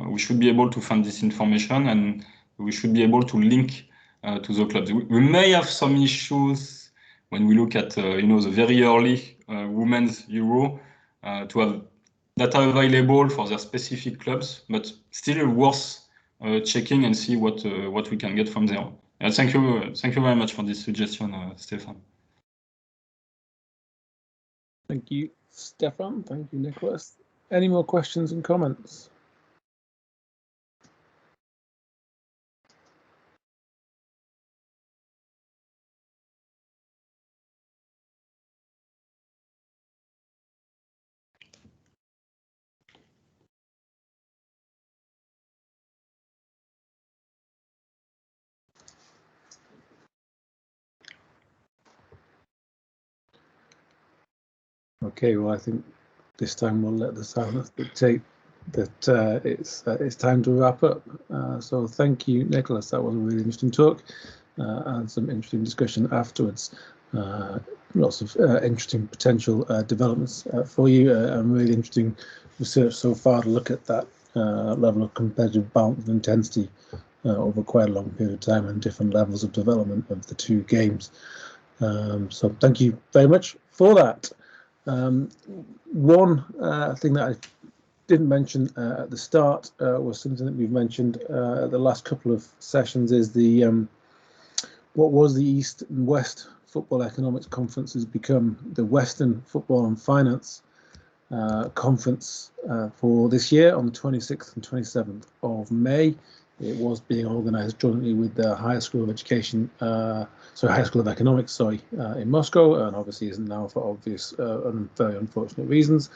we should be able to find this information, and we should be able to link to the clubs. We may have some issues when we look at the very early women's Euro to have data available for their specific clubs, but still worth checking and see what we can get from there. Thank you very much for this suggestion, Stefan. Thank you, Stefan. Thank you, Nicholas. Any more questions and comments? Okay, well, I think this time we'll let the silence dictate that it's time to wrap up. So thank you, Nicholas. That was a really interesting talk and some interesting discussion afterwards. Lots of interesting potential developments for you, and really interesting research so far to look at that level of competitive balance and intensity over quite a long period of time and different levels of development of the two games. So thank you very much for that. One thing that I didn't mention at the start was something that we've mentioned at the last couple of sessions, is the what was the East and West Football Economics Conference has become the Western Football and Finance Conference for this year on the 26th and 27th of May. It was being organised jointly with the Higher School of Education, Higher School of Economics, in Moscow, and obviously isn't now for obvious and very unfortunate reasons.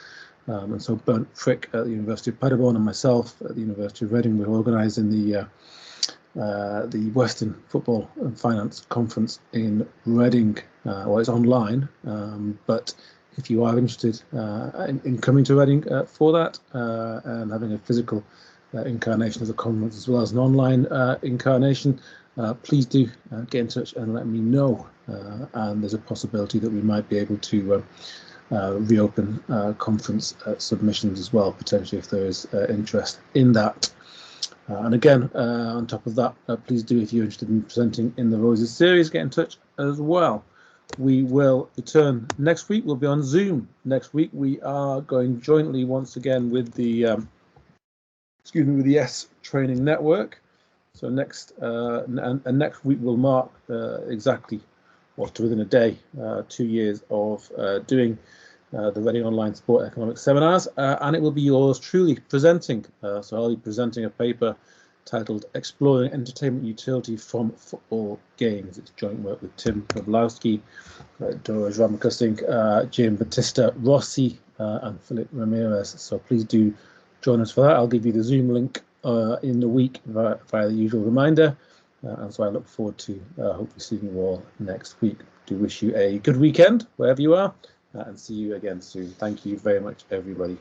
And so Bernd Frick at the University of Paderborn and myself at the University of Reading were organising the Western Football and Finance Conference in Reading. Well, it's online, but if you are interested in coming to Reading for that and having a physical incarnation of the conference as well as an online incarnation, please do get in touch and let me know. And there's a possibility that we might be able to reopen conference submissions as well, potentially, if there is interest in that. And again, on top of that, please do, if you're interested in presenting in the Roses series, get in touch as well. We will return next week. We'll be on Zoom next week. We are going jointly once again with the with the S Training Network. So next week will mark exactly, or to within a day, 2 years of doing the Reading Online Sport Economics seminars, and it will be yours truly presenting. So I'll be presenting a paper titled "Exploring Entertainment Utility from Football Games." It's joint work with Tim Pawlowski, Dora Ramakosting, Jim Battista Rossi, and Philip Ramirez. So please do join us for that. I'll give you the Zoom link in the week via the usual reminder. And so I look forward to hopefully seeing you all next week. Do wish you a good weekend wherever you are, and see you again soon. Thank you very much, everybody.